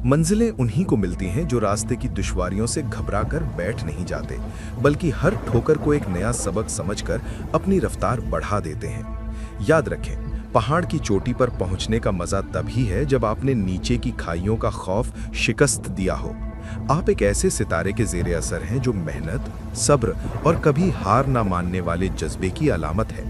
मंजिलें उन्हीं को मिलती हैं जो रास्ते की दुश्वारियों से घबराकर बैठ नहीं जाते, बल्कि हर ठोकर को एक नया सबक समझकर अपनी रफ्तार बढ़ा देते हैं। याद रखें, पहाड़ की चोटी पर पहुंचने का मजा तभी है जब आपने नीचे की खाइयों का खौफ शिकस्त दिया हो। आप एक ऐसे सितारे के ज़ेरे असर हैं जो मेहनत, सब्र और कभी हार ना मानने वाले जज्बे की अलामत है।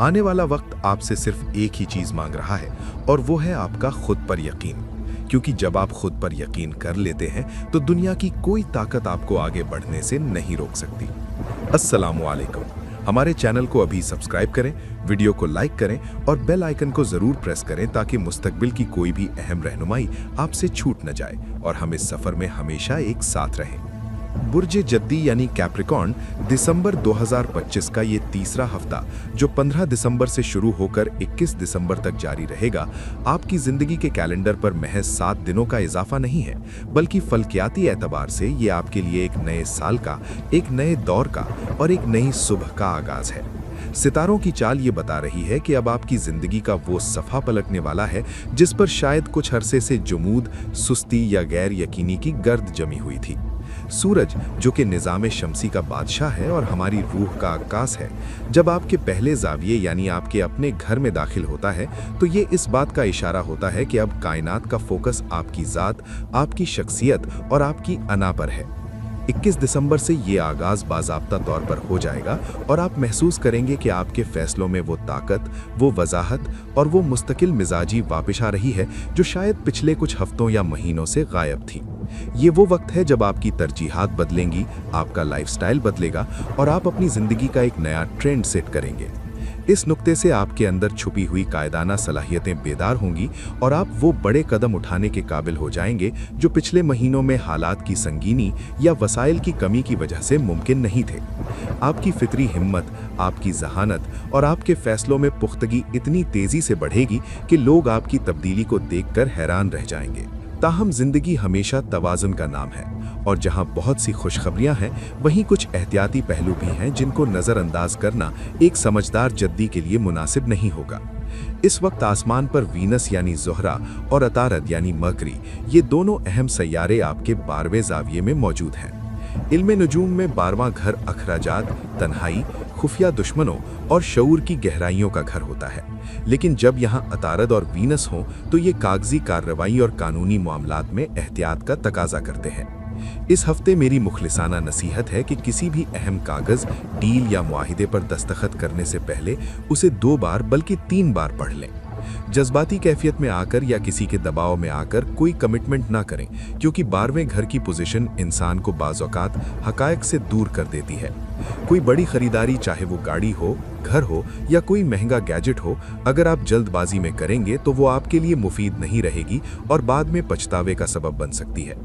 आने वाला वक्त आपसे सिर्फ एक ही चीज़ मांग रहा है, और वो है आपका खुद पर यकीन। क्योंकि जब आप खुद पर यकीन कर लेते हैं तो दुनिया की कोई ताकत आपको आगे बढ़ने से नहीं रोक सकती। अस्सलामु अलैकुम। हमारे चैनल को अभी सब्सक्राइब करें, वीडियो को लाइक करें और बेल आइकन को ज़रूर प्रेस करें ताकि मुस्तकबिल की कोई भी अहम रहनुमाई आपसे छूट न जाए और हम इस सफ़र में हमेशा एक साथ रहें। बुर्ज जद्दी यानी कैप्रिकॉर्न दिसंबर 2025 का ये तीसरा हफ्ता, जो 15 दिसंबर से शुरू होकर 21 दिसंबर तक जारी रहेगा, आपकी ज़िंदगी के कैलेंडर पर महज 7 दिनों का इजाफा नहीं है, बल्कि फल्कियाती एतबार से ये आपके लिए एक नए साल का, एक नए दौर का और एक नई सुबह का आगाज़ है। सितारों की चाल ये बता रही है कि अब आपकी ज़िंदगी का वो सफ़ा पलटने वाला है जिस पर शायद कुछ अरसे से जुमूद, सुस्ती या गैर यकीनी की गर्द जमी हुई थी। सूरज, जो कि निज़ाम शमसी का बादशाह है और हमारी रूह का अक्कास है, जब आपके पहले ज़ाविये यानी आपके अपने घर में दाखिल होता है तो ये इस बात का इशारा होता है कि अब कायनात का फोकस आपकी ज़ात, आपकी शख्सियत और आपकी अना पर है। 21 दिसंबर से ये आगाज़ बाज़ाब्ता तौर पर हो जाएगा और आप महसूस करेंगे कि आपके फ़ैसलों में वो ताकत, वो वजाहत और वो मुस्तकिल मिजाजी वापस आ रही है जो शायद पिछले कुछ हफ्तों या महीनों से गायब थी। ये वो वक्त है जब आपकी तरजीहात बदलेंगी, आपका लाइफस्टाइल बदलेगा और आप अपनी ज़िंदगी का एक नया ट्रेंड सेट करेंगे। इस नुक्ते से आपके अंदर छुपी हुई कायदाना सलाहियतें बेदार होंगी और आप वो बड़े कदम उठाने के काबिल हो जाएंगे जो पिछले महीनों में हालात की संगीनी या वसाइल की कमी की वजह से मुमकिन नहीं थे। आपकी फितरी हिम्मत, आपकी जहानत और आपके फैसलों में पुख्तगी इतनी तेज़ी से बढ़ेगी कि लोग आपकी तब्दीली को देखकर हैरान रह जाएंगे। ताहम ज़िंदगी हमेशा तवाज़ुन का नाम है, और जहां बहुत सी खुशखबरियां हैं, वहीं कुछ एहतियाती पहलू भी हैं जिनको नज़रअंदाज करना एक समझदार जद्दी के लिए मुनासिब नहीं होगा। इस वक्त आसमान पर वीनस यानी ज़ोहरा और अतारद यानी मरकरी, ये दोनों अहम सैयारे आपके 12वें ज़ाविये में मौजूद हैं। इल्म नजूम में 12वां घर अखराजात, तन्हाई, खुफिया दुश्मनों और शऊर की गहराइयों का घर होता है। लेकिन जब यहाँ अतारद और वीनस हों तो ये कागजी कार्रवाई और कानूनी मामलात में एहतियात का तकाजा करते हैं। इस हफ्ते मेरी मुखलिसाना नसीहत है कि किसी भी अहम कागज़, डील या मुआहिदे पर दस्तखत करने से पहले उसे 2 बार बल्कि 3 बार पढ़ लें। जज्बाती कैफियत में आकर या किसी के दबाव में आकर कोई कमिटमेंट ना करें, क्योंकि 12वें घर की पोजीशन इंसान को बाज़ौकात हकायक से दूर कर देती है। कोई बड़ी खरीदारी, चाहे वो गाड़ी हो, घर हो या कोई महंगा गैजेट हो, अगर आप जल्दबाजी में करेंगे तो वो आपके लिए मुफीद नहीं रहेगी और बाद में पछतावे का सबब बन सकती है।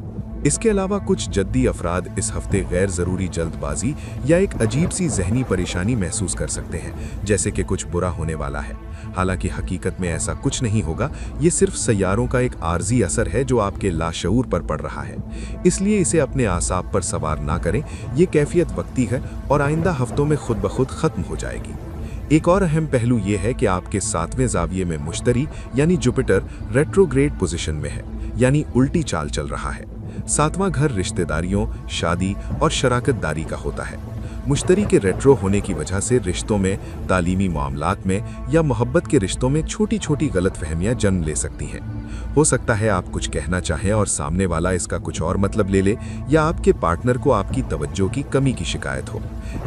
इसके अलावा कुछ जद्दी अफराद इस हफ्ते गैर ज़रूरी जल्दबाजी या एक अजीब सी जहनी परेशानी महसूस कर सकते हैं, जैसे कि कुछ बुरा होने वाला है। हालांकि हकीकत में ऐसा कुछ नहीं होगा, ये सिर्फ सैयारों का एक आर्जी असर है जो आपके लाशऊर पर पड़ रहा है। इसलिए इसे अपने आसाब पर सवार ना करें। ये कैफियत वक्ती है और आइंदा हफ्तों में खुद ब खुद ख़त्म हो जाएगी। एक और अहम पहलू ये है कि आपके 7वें ज़ाविये में मुश्तरी यानी जुपिटर रेट्रोग्रेड पोजीशन में है, यानी उल्टी चाल चल रहा है। 7वां घर रिश्तेदारियों, शादी और शराकतदारी का होता है। मुश्तरी के रेट्रो होने की वजह से रिश्तों में, तालीमी मामलात में या मोहब्बत के रिश्तों में छोटी छोटी गलतफहमियां जन्म ले सकती हैं। हो सकता है आप कुछ कहना चाहें और सामने वाला इसका कुछ और मतलब ले ले, या आपके पार्टनर को आपकी तवज्जो की कमी की शिकायत हो।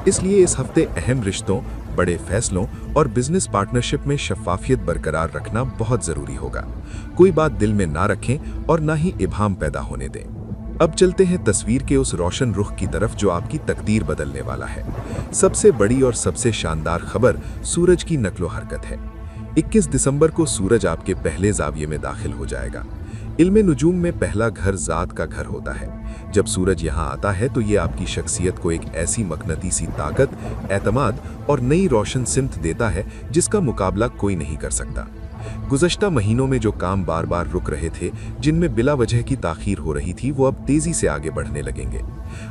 इसलिए इस हफ्ते अहम रिश्तों, बड़े फैसलों और बिजनेस पार्टनरशिप में शफाफियत बरकरार रखना बहुत ज़रूरी होगा। कोई बात दिल में ना रखें और ना ही इबाहम पैदा होने दें। अब चलते हैं तस्वीर के उस रोशन रुख की तरफ जो आपकी तकदीर बदलने वाला है। सबसे बड़ी और सबसे शानदार खबर सूरज की नक्लो हरकत है। 21 दिसंबर को सूरज आपके पहले ज़ाविये में दाखिल हो जाएगा। इल्म नुजूम में पहला घर ज़ात का घर होता है। जब सूरज यहाँ आता है तो ये आपकी शख्सियत को एक ऐसी मकनतीसी ताकत, एतमाद और नई रोशन सिमत देता है जिसका मुकाबला कोई नहीं कर सकता। गुज़श्ता महीनों में जो काम बार बार रुक रहे थे, जिनमें बिला वजह की ताख़ीर हो रही थी, वो अब तेज़ी से आगे बढ़ने लगेंगे।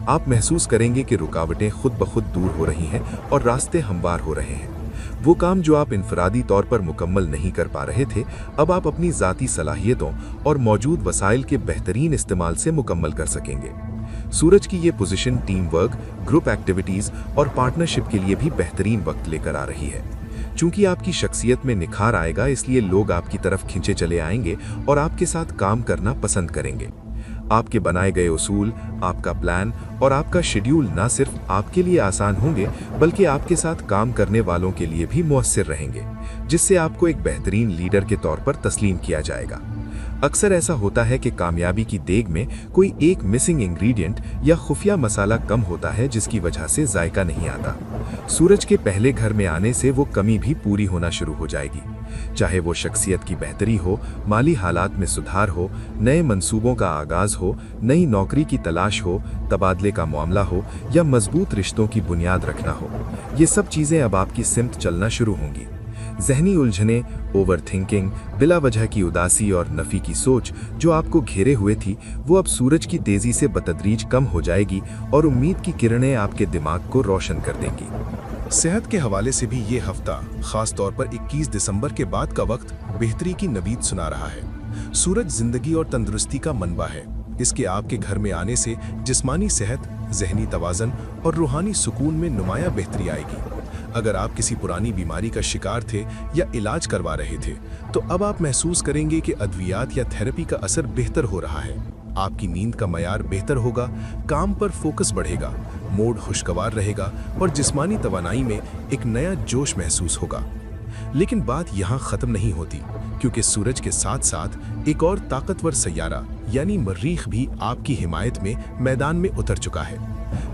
आप महसूस करेंगे कि रुकावटें खुद ब खुद दूर हो रही हैं और रास्ते हमवार हो रहे हैं। वो काम जो आप इनफरादी तौर पर मुकम्मल नहीं कर पा रहे थे, अब आप अपनी ज़ाती सलाहियतों और मौजूद वसाइल के बेहतरीन इस्तेमाल से मुकम्मल कर सकेंगे। सूरज की ये position team work, group activities और पार्टनरशिप के लिए भी बेहतरीन वक्त लेकर आ रही है। चूंकि आपकी शख्सियत में निखार आएगा, इसलिए लोग आपकी तरफ खिंचे चले आएंगे और आपके साथ काम करना पसंद करेंगे। आपके बनाए गए उसूल, आपका प्लान और आपका शेड्यूल न सिर्फ आपके लिए आसान होंगे, बल्कि आपके साथ काम करने वालों के लिए भी मुअस्सिर रहेंगे, जिससे आपको एक बेहतरीन लीडर के तौर पर तस्लीम किया जाएगा। अक्सर ऐसा होता है कि कामयाबी की देग में कोई एक मिसिंग इंग्रेडिएंट या खुफिया मसाला कम होता है, जिसकी वजह से जायका नहीं आता। सूरज के पहले घर में आने से वो कमी भी पूरी होना शुरू हो जाएगी। चाहे वो शख्सियत की बेहतरी हो, माली हालात में सुधार हो, नए मंसूबों का आगाज हो, नई नौकरी की तलाश हो, तबादले का मामला हो या मजबूत रिश्तों की बुनियाद रखना हो, ये सब चीज़ें अब आपकी सिमत चलना शुरू होंगी। जहनी उलझने, ओवर थिंकिंग, बिला वजह की उदासी और नफ़ी की सोच जो आपको घेरे हुए थी, वो अब सूरज की तेज़ी से बतदरीज कम हो जाएगी और उम्मीद की किरणें आपके दिमाग को रोशन कर देंगी। सेहत के हवाले से भी ये हफ्ता, खास तौर पर 21 दिसंबर के बाद का वक्त बेहतरी की नवीद सुना रहा है। सूरज जिंदगी और तंदुरुस्ती का मनबा है। इसके आपके घर में आने से जिस्मानी सेहत, जहनी तवाज़न और रूहानी सुकून में नुमाया बेहतरी आएगी। अगर आप किसी पुरानी बीमारी का शिकार थे या इलाज करवा रहे थे, तो अब आप महसूस करेंगे कि अद्वियात या थेरेपी का असर बेहतर हो रहा है। आपकी नींद का मयार बेहतर होगा, काम पर फोकस बढ़ेगा, मूड खुशगवार रहेगा और जिस्मानी तवानाई में एक नया जोश महसूस होगा। लेकिन बात यहाँ ख़त्म नहीं होती, क्योंकि सूरज के साथ साथ एक और ताकतवर सैयारा यानी मर्रीख भी आपकी हिमायत में मैदान में उतर चुका है।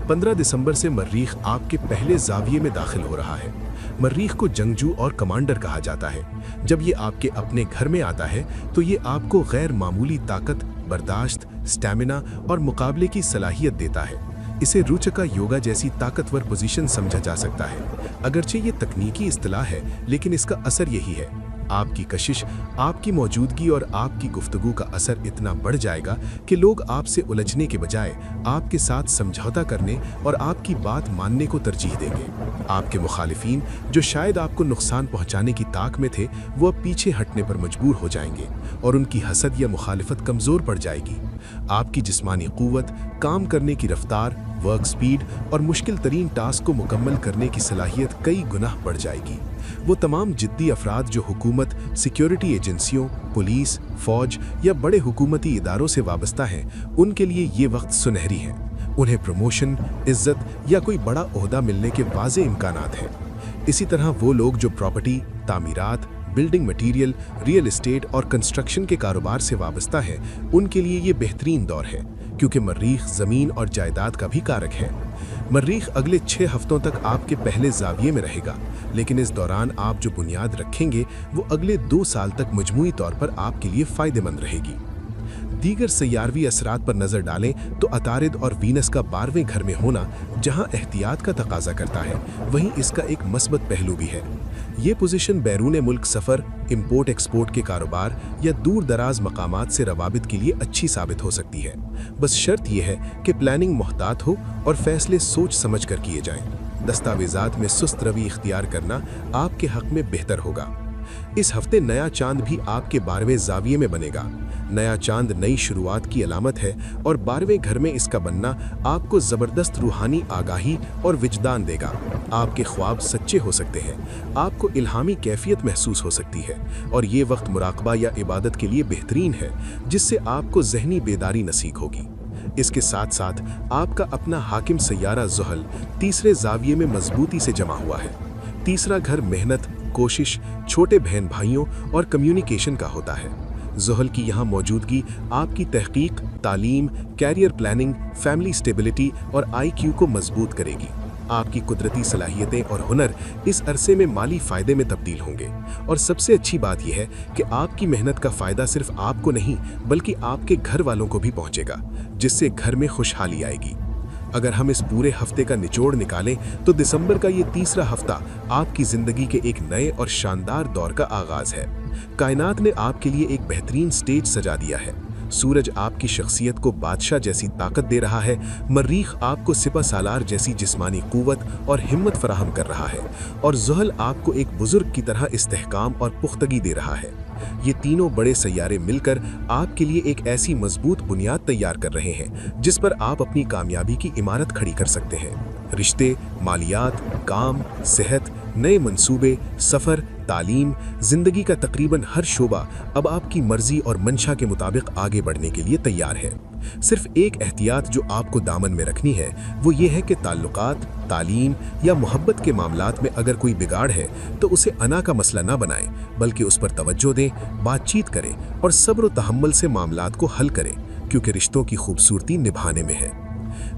15 दिसंबर से मर्रीख आपके पहले जाविये में दाखिल हो रहा है। मर्रीख को जंगजू और कमांडर कहा जाता है। जब ये आपके अपने घर में आता है तो ये आपको गैर मामूली ताकत, बर्दाश्त, स्टैमिना और मुकाबले की सलाहियत देता है। इसे रुचका योगा जैसी ताकतवर पोजीशन समझा जा सकता है। अगरचे ये तकनीकी इस्तिलाह है, लेकिन इसका असर यही है। आपकी कशिश, आपकी मौजूदगी और आपकी गुफ्तगू का असर इतना बढ़ जाएगा कि लोग आपसे उलझने के बजाय आपके साथ समझौता करने और आपकी बात मानने को तरजीह देंगे। आपके मुखालिफिन, जो शायद आपको नुकसान पहुंचाने की ताक में थे, वो अब पीछे हटने पर मजबूर हो जाएंगे और उनकी हसद या मुखालिफत कमज़ोर पड़ जाएगी। आपकी जिस्मानी क़ुव्वत, काम करने की रफ्तार, वर्क स्पीड और मुश्किल तरीन टास्क को मुकम्मल करने की सलाहियत कई गुना बढ़ जाएगी। वो तमाम जिद्दी अफराद जो हुकूमत, सिक्योरिटी एजेंसियों, पुलिस, फौज या बड़े हुकूमती इदारों से वाबस्ता हैं, उनके लिए ये वक्त सुनहरी है। उन्हें प्रमोशन, इज्जत या कोई बड़ा ओहदा मिलने के वाज़े इम्कानात हैं। इसी तरह वो लोग जो प्रॉपर्टी, तामीरात, बिल्डिंग मटीरियल, रियल एस्टेट और कंस्ट्रक्शन के कारोबार से वाबस्ता हैं, उनके लिए ये बेहतरीन दौर है, क्योंकि मर्रीख ज़मीन और जायदाद का भी कारक है। मर्रीख अगले 6 हफ्तों तक आपके पहले जाविये में रहेगा, लेकिन इस दौरान आप जो बुनियाद रखेंगे वो अगले 2 साल तक मजमूई तौर पर आपके लिए फ़ायदेमंद रहेगी। दीगर सैयारवी असरात पर नज़र डालें तो अतारिद और वीनस का 12वें घर में होना, जहां एहतियात का तकाजा करता है, वहीं इसका एक मस्बत पहलू भी है। ये पोजीशन बैरून मुल्क सफ़र, इंपोर्ट एक्सपोर्ट के कारोबार या दूर दराज मकामात से रवाबित के लिए अच्छी साबित हो सकती है। बस शर्त यह है कि प्लानिंग मोहतात हो और फैसले सोच समझ कर किए जाएं। दस्तावेज़ात में सुस्त रवि इख्तियार करना आपके हक़ में बेहतर होगा। इस हफ्ते नया चांद भी आपके 12वें जाविये में बनेगा। नया चांद नई शुरुआत की अलामत है और 12वें घर में इसका बनना आपको ज़बरदस्त रूहानी आगाही और विजदान देगा। आपके ख्वाब सच्चे हो सकते हैं, आपको इल्हामी कैफियत महसूस हो सकती है और ये वक्त मुराकबा या इबादत के लिए बेहतरीन है, जिससे आपको ज़हनी बेदारी नसीब होगी। इसके साथ साथ आपका अपना हाकिम सैयारा ज़ुहल 3रे जाविये में मजबूती से जमा हुआ है। 3रा घर मेहनत, कोशिश, छोटे बहन भाइयों और कम्युनिकेशन का होता है। ज़ुहल की यहाँ मौजूदगी आपकी तहकीक, तालीम, कैरियर प्लानिंग, फैमिली स्टेबिलिटी और IQ को मजबूत करेगी। आपकी कुदरती सलाहियतें और हुनर इस अरसे में माली फ़ायदे में तब्दील होंगे। और सबसे अच्छी बात यह है कि आपकी मेहनत का फ़ायदा सिर्फ आपको नहीं, बल्कि आपके घर वालों को भी पहुँचेगा, जिससे घर में खुशहाली आएगी। अगर हम इस पूरे हफ्ते का निचोड़ निकालें तो दिसंबर का ये 3रा हफ्ता आपकी ज़िंदगी के एक नए और शानदार दौर का आगाज़ है। कायनात ने आपके लिए एक बेहतरीन स्टेज सजा दिया है। सूरज आपकी शख्सियत को बादशाह जैसी ताकत दे रहा है, मरीख आपको सिपह सालार जैसी जिस्मानी कुव्वत और हिम्मत फराहम कर रहा है, और ज़ुहल आपको एक बुजुर्ग की तरह इस्तेहकाम और पुख्तगी दे रहा है। ये तीनों बड़े सैयारे मिलकर आपके लिए एक ऐसी मजबूत बुनियाद तैयार कर रहे हैं जिस पर आप अपनी कामयाबी की इमारत खड़ी कर सकते हैं। रिश्ते, मालियात, काम, सेहत, नए मंसूबे, सफ़र, तालीम, जिंदगी का तकरीबन हर शोबा अब आपकी मर्जी और मंशा के मुताबिक आगे बढ़ने के लिए तैयार है। सिर्फ एक एहतियात जो आपको दामन में रखनी है वो ये है कि ताल्लुकात, तालीम या मोहब्बत के मामलात में अगर कोई बिगाड़ है तो उसे अना का मसला ना बनाएं, बल्कि उस पर तवज्जो दें, बातचीत करें और सब्र व तहम्मुल से मामलात को हल करें, क्योंकि रिश्तों की खूबसूरती निभाने में है।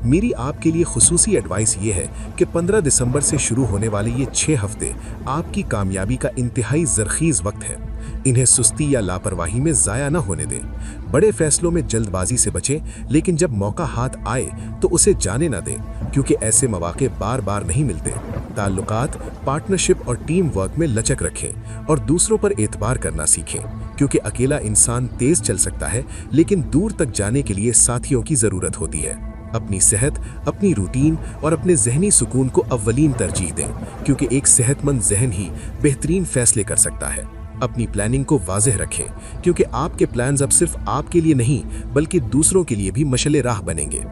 मेरी आपके लिए खुसूसी एडवाइस ये है कि 15 दिसंबर से शुरू होने वाले ये 6 हफ्ते आपकी कामयाबी का इंतहाई ज़रख़ीज़ वक्त है। इन्हें सुस्ती या लापरवाही में ज़ाया न होने दें। बड़े फैसलों में जल्दबाजी से बचें, लेकिन जब मौका हाथ आए तो उसे जाने न दें, क्योंकि ऐसे मौके बार बार नहीं मिलते। ताल्लुकात, पार्टनरशिप और टीम वर्क में लचक रखें और दूसरों पर एतबार करना सीखें, क्योंकि अकेला इंसान तेज़ चल सकता है, लेकिन दूर तक जाने के लिए साथियों की ज़रूरत होती है। अपनी सेहत, अपनी रूटीन और अपने जहनी सुकून को अव्वलीन तरजीह दें, क्योंकि एक सेहतमंद जहन ही बेहतरीन फैसले कर सकता है। अपनी प्लानिंग को वाज़ेह रखें, क्योंकि आपके प्लान्स अब सिर्फ आपके लिए नहीं बल्कि दूसरों के लिए भी मशले राह बनेंगे।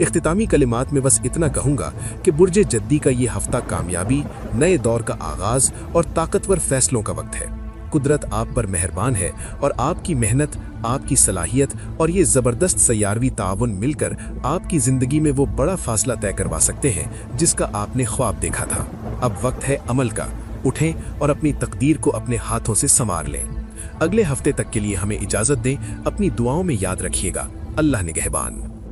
इख्तितामी कलिमात में बस इतना कहूँगा कि बुर्ज जद्दी का ये हफ्ता कामयाबी, नए दौर का आगाज़ और ताकतवर फैसलों का वक्त है। कुदरत आप पर मेहरबान है और आपकी मेहनत, आपकी सलाहियत और ये ज़बरदस्त सैयारवी ताउन मिलकर आपकी ज़िंदगी में वो बड़ा फासला तय करवा सकते हैं जिसका आपने ख्वाब देखा था। अब वक्त है अमल का। उठें और अपनी तकदीर को अपने हाथों से संवार लें। अगले हफ्ते तक के लिए हमें इजाज़त दें। अपनी दुआओं में याद रखिएगा। अल्लाह निगहबान।